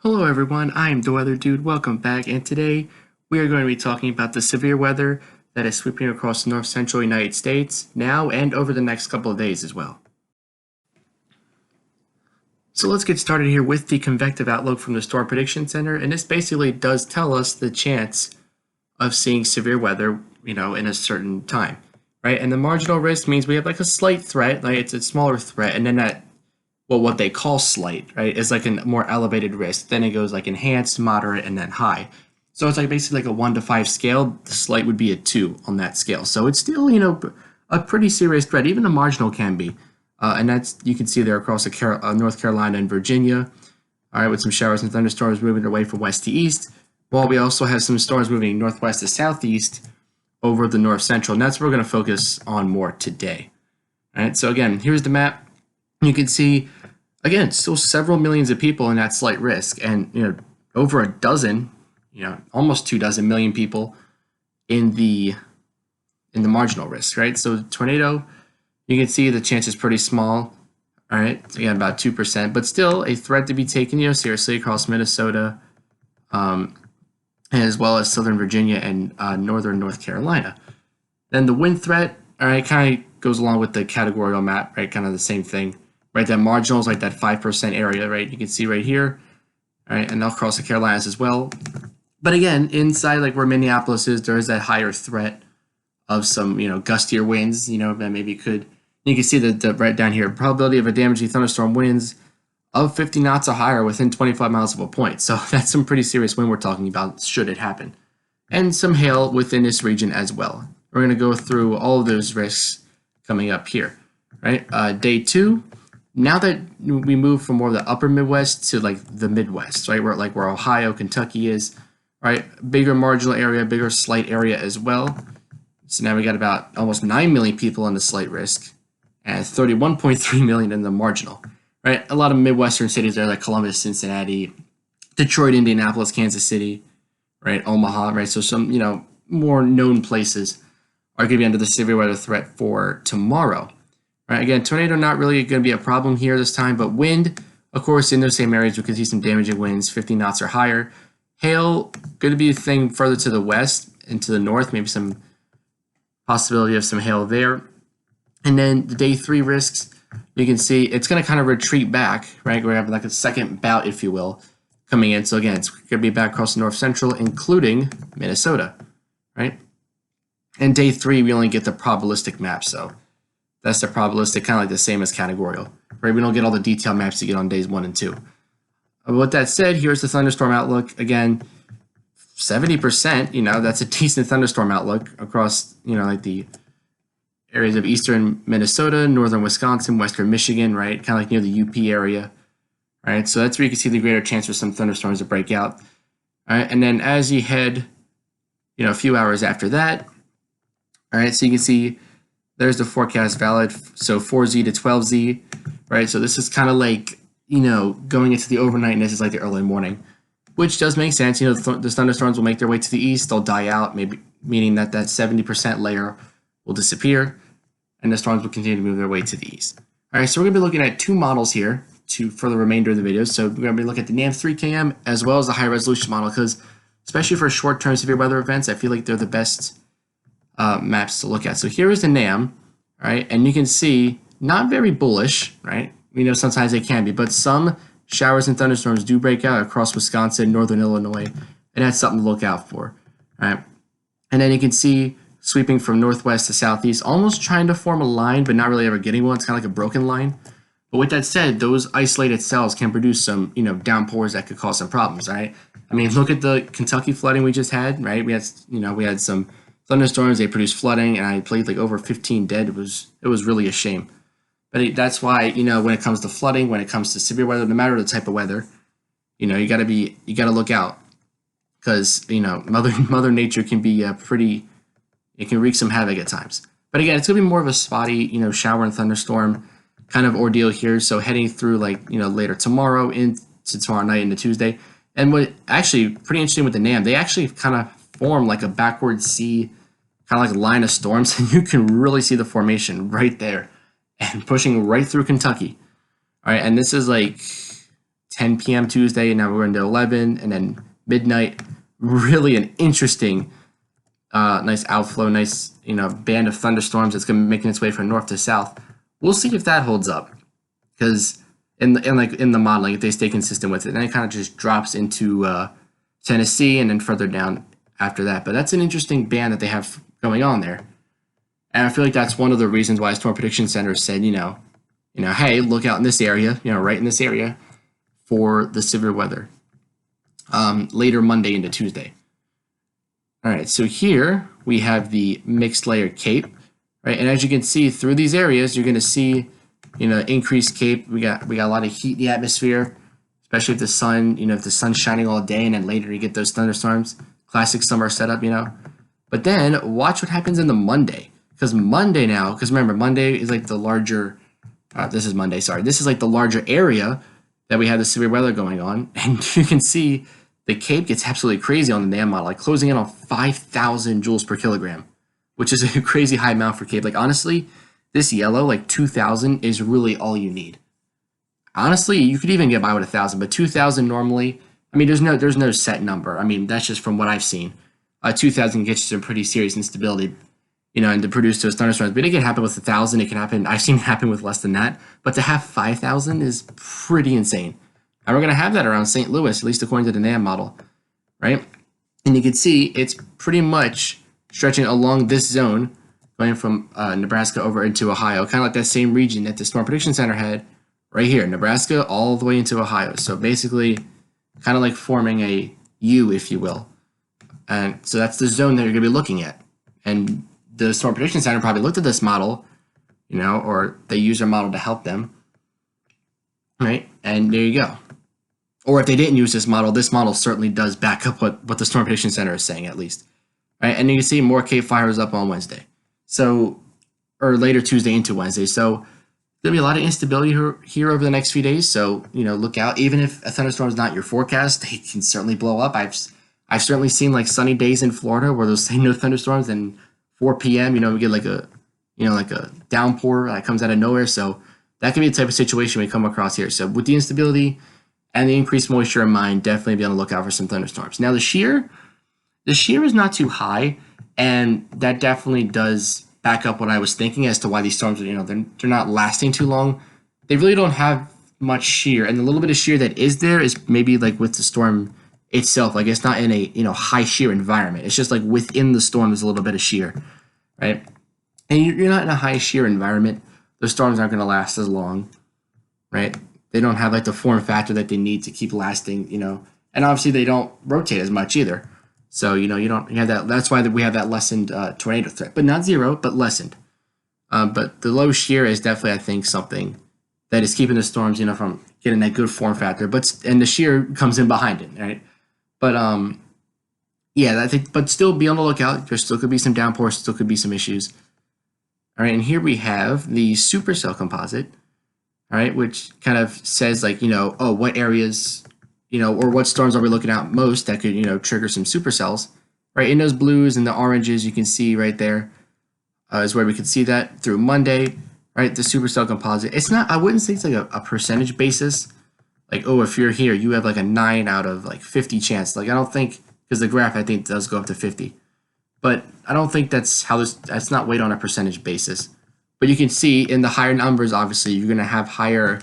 Hello everyone, I am the Weather Dude. Welcome back, and today we are going to be talking about the severe weather that is sweeping across the north central United States now and over the next couple of days as well. So let's get started here with the convective outlook from the Storm Prediction Center, and this basically does tell us the chance of seeing severe weather, in a certain time, right? And the marginal risk means we have like a slight threat, like it's a smaller threat, and then what they call slight, right, is like a more elevated risk. Then it goes like enhanced, moderate, and then high. So it's like basically like a 1 to 5 scale. The slight would be a 2 on that scale. So it's still, a pretty serious threat. Even the marginal can be. And that's, you can see there across North Carolina and Virginia. All right, with some showers and thunderstorms moving their way from west to east. While we also have some storms moving northwest to southeast over the north central. And that's what we're going to focus on more today. All right, so again, here's the map. You can see, again, still several millions of people in that slight risk, and over a dozen, almost 24 million people in the marginal risk, right? So tornado, you can see the chance is pretty small. All right, so again, about 2%, but still a threat to be taken, seriously across Minnesota, as well as southern Virginia and northern North Carolina. Then the wind threat, all right, kind of goes along with the categorical map, right? Kind of the same thing. Right, that marginal is like that 5% area, right? You can see right here, all right, and across the Carolinas as well. But again, inside like where Minneapolis is, there is that higher threat of some, gustier winds, that maybe could. You can see the right down here, probability of a damaging thunderstorm winds of 50 knots or higher within 25 miles of a point. So that's some pretty serious wind we're talking about should it happen. And some hail within this region as well. We're going to go through all of those risks coming up here, right? Day 2. Now that we move from more of the upper Midwest to like the Midwest, right, where Ohio, Kentucky is, right, bigger marginal area, bigger slight area as well. So now we got about almost 9 million people in the slight risk and 31.3 million in the marginal, right? A lot of Midwestern cities there like Columbus, Cincinnati, Detroit, Indianapolis, Kansas City, right, Omaha, right? So some, more known places are going to be under the severe weather threat for tomorrow. Right, again, tornado not really going to be a problem here this time, but wind, of course, in those same areas, we could see some damaging winds, 50 knots or higher. Hail, going to be a thing further to the west and to the north, maybe some possibility of some hail there. And then the day 3 risks, you can see it's going to kind of retreat back, right? We're having like a second bout, if you will, coming in. So again, it's going to be back across the north central, including Minnesota, right? And day 3, we only get the probabilistic map, so that's the probabilistic, kind of like the same as categorical, right? We don't get all the detailed maps you get on days 1 and 2. With that said, here's the thunderstorm outlook. Again, 70%, that's a decent thunderstorm outlook across, like the areas of eastern Minnesota, northern Wisconsin, western Michigan, right? Kind of like near the UP area, right? So that's where you can see the greater chance for some thunderstorms to break out. All right, and then as you head, a few hours after that, all right, so you can see there's the forecast valid, so 4Z to 12Z, right? So this is kind of like, going into the overnight, and this is like the early morning, which does make sense. The thunderstorms will make their way to the east, they'll die out, maybe meaning that 70% layer will disappear, and the storms will continue to move their way to the east. All right, so we're going to be looking at 2 models here for the remainder of the video. So we're going to be looking at the NAM 3KM as well as the high resolution model, because especially for short-term severe weather events, I feel like they're the best maps to look at. So here is the NAM, right? And you can see not very bullish, right? Sometimes they can be, but some showers and thunderstorms do break out across Wisconsin, northern Illinois, and that's something to look out for, right? And then you can see sweeping from northwest to southeast, almost trying to form a line, but not really ever getting one. It's kind of like a broken line. But with that said, those isolated cells can produce some, downpours that could cause some problems, right? I mean, look at the Kentucky flooding we just had, right? We had some thunderstorms, they produced flooding, and I played like over 15 dead. It was really a shame. But that's why, when it comes to flooding, when it comes to severe weather, no matter the type of weather, you got to look out, because Mother Nature can be it can wreak some havoc at times. But again, it's gonna be more of a spotty, shower and thunderstorm kind of ordeal here. So heading through later tomorrow into tomorrow night into Tuesday. And what actually pretty interesting with the NAM, they actually kind of form like a backward C, kind of like a line of storms, and you can really see the formation right there and pushing right through Kentucky. All right, and this is like 10 p.m. Tuesday, and now we're into 11, and then midnight. Really an interesting, nice outflow, nice band of thunderstorms that's going to be making its way from north to south. We'll see if that holds up, because in the modeling, if they stay consistent with it, then it kind of just drops into Tennessee and then further down after that. But that's an interesting band that they have going on there, and I feel like that's one of the reasons why Storm Prediction Center said, hey, look out in this area, right in this area for the severe weather. Later Monday into Tuesday. All right, so here we have the mixed layer cape, right? And as you can see through these areas, you're going to see, increased cape. We got a lot of heat in the atmosphere, especially if the sun, if the sun's shining all day, and then later you get those thunderstorms. Classic summer setup, But then watch what happens in the Monday, because remember, Monday is like the larger. This is Monday. Sorry, this is like the larger area that we have the severe weather going on, and you can see the cape gets absolutely crazy on the NAM model, like closing in on 5,000 joules per kilogram, which is a crazy high amount for cape. Like honestly, this yellow, like 2,000 is really all you need. Honestly, you could even get by with 1,000, but 2,000 normally, I mean, there's no set number. I mean, that's just from what I've seen. 2,000 gets you some pretty serious instability, and to produce those thunderstorms. But it can happen with 1,000. It can happen. I've seen it happen with less than that. But to have 5,000 is pretty insane. And we're going to have that around St. Louis, at least according to the NAM model, right? And you can see it's pretty much stretching along this zone, going from Nebraska over into Ohio, kind of like that same region that the Storm Prediction Center had right here, Nebraska all the way into Ohio. So basically, kind of like forming a U, if you will. And so that's the zone that you're going to be looking at. And the Storm Prediction Center probably looked at this model, or they use their model to help them, right? And there you go. Or if they didn't use this model certainly does back up what the Storm Prediction Center is saying, at least. Right? And you can see more Cape fires up on Wednesday. So, or later Tuesday into Wednesday. So there'll be a lot of instability here over the next few days. So, look out. Even if a thunderstorm is not your forecast, they can certainly blow up. I've certainly seen like sunny days in Florida where they'll say no thunderstorms, and 4 p.m., we get like a downpour that comes out of nowhere. So that can be the type of situation we come across here. So with the instability and the increased moisture in mind, definitely be on the lookout for some thunderstorms. Now the shear is not too high, and that definitely does back up what I was thinking as to why these storms are, they're not lasting too long. They really don't have much shear, and the little bit of shear that is there is maybe like with the storm itself. Like it's not in a high shear environment. It's just like within the storm there's a little bit of shear, right? And you're not in a high shear environment. The storms aren't going to last as long, right? They don't have like the form factor that they need to keep lasting, and obviously they don't rotate as much either. So you have that. That's why we have that lessened tornado threat, but not zero, but lessened. But the low shear is definitely, I think, something that is keeping the storms, from getting that good form factor. And the shear comes in behind it, right? But yeah, I think. But still, be on the lookout. There still could be some downpours. Still could be some issues. All right, and here we have the supercell composite. All right, which kind of says like, what areas, or what storms are we looking at most that could, trigger some supercells, right? In those blues and the oranges, you can see right there is where we could see that through Monday, right? The supercell composite. It's not, I wouldn't say it's like a percentage basis. Like, oh, if you're here, you have like a 9 out of like 50 chance. Like, I don't think, because the graph I think does go up to 50. But I don't think that's not weighted on a percentage basis. But you can see in the higher numbers, obviously, you're going to have higher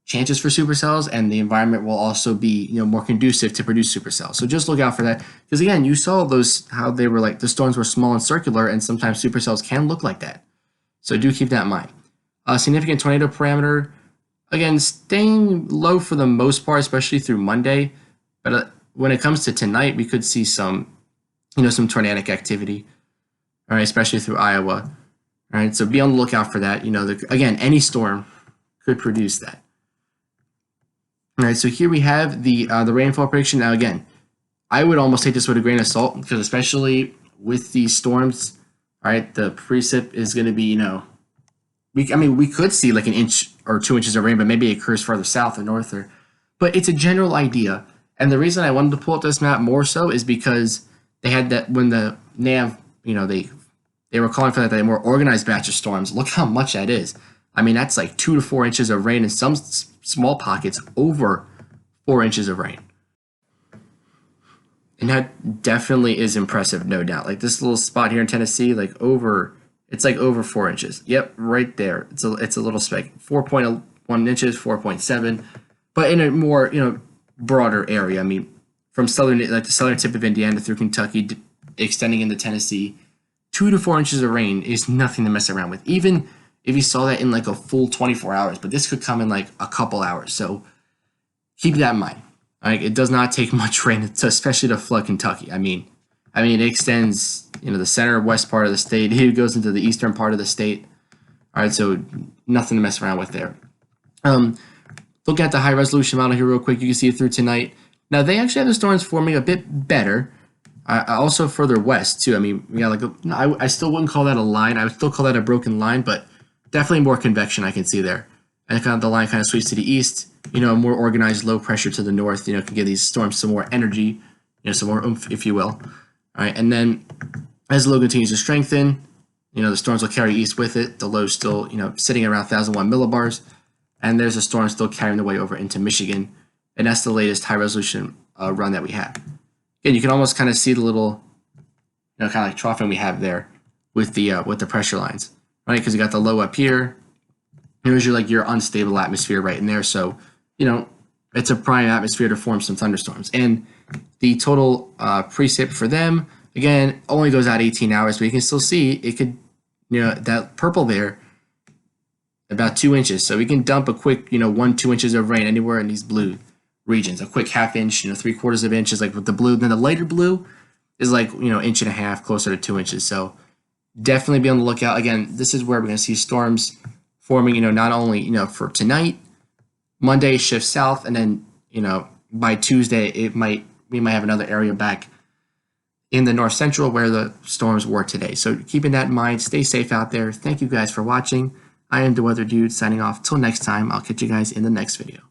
chances for supercells, and the environment will also be, more conducive to produce supercells. So just look out for that. Because again, you saw how they were like, the storms were small and circular, and sometimes supercells can look like that. So do keep that in mind. Significant tornado parameter, again, staying low for the most part, especially through Monday. But when it comes to tonight, we could see some tornadic activity, all right, especially through Iowa. All right, so be on the lookout for that. Again, any storm could produce that. All right, so here we have the rainfall prediction. Now, again, I would almost take this with a grain of salt, because especially with these storms, all right, the precip is going to be, we could see like 1 inch or 2 inches of rain, but maybe it occurs further south or north, but it's a general idea. And the reason I wanted to pull up this map more so is because they had that when the NAV, they were calling for that more organized batch of storms. Look how much that is. I mean, that's like 2 to 4 inches of rain in some small pockets over 4 inches of rain. And that definitely is impressive, no doubt. Like this little spot here in Tennessee, it's like over 4 inches. Yep, right there. It's a little speck. 4.1 inches, 4.7, but in a more broader area. I mean, from the southern tip of Indiana through Kentucky, extending into Tennessee, 2 to 4 inches of rain is nothing to mess around with. Even if you saw that in like a full 24 hours, but this could come in like a couple hours. So keep that in mind. Like it does not take much rain, especially to flood Kentucky. I mean, it extends, the center west part of the state. It goes into the eastern part of the state. All right, so nothing to mess around with there. Look at the high resolution model here real quick. You can see it through tonight. Now they actually have the storms forming a bit better. Also further west too. I mean, we got I still wouldn't call that a line. I would still call that a broken line, but definitely more convection I can see there. And kind of the line kind of sweeps to the east. More organized low pressure to the north. Can give these storms some more energy. Some more oomph, if you will. All right, and then as the low continues to strengthen, the storms will carry east with it. The low still, sitting around 1,001 millibars, and there's a storm still carrying the way over into Michigan, and that's the latest high resolution run that we have. Again, you can almost kind of see the little, kind of like troughing we have there with the pressure lines, right? Because you got the low up here. Here's your unstable atmosphere right in there. So, it's a prime atmosphere to form some thunderstorms. And the total precip for them, again, only goes out 18 hours, but you can still see it could, that purple there, about 2 inches. So we can dump a quick, 1-2 inches of rain anywhere in these blue regions. A quick half inch, 3/4 of inches, like with the blue. Then the lighter blue is like, inch and a half, closer to 2 inches. So definitely be on the lookout. Again, this is where we're going to see storms forming, not only, for tonight, Monday shift south, and then, by Tuesday, we might have another area back in the north central where the storms were today. So keeping that in mind, stay safe out there. Thank you guys for watching. I am the Weather Dude signing off. Till next time, I'll catch you guys in the next video.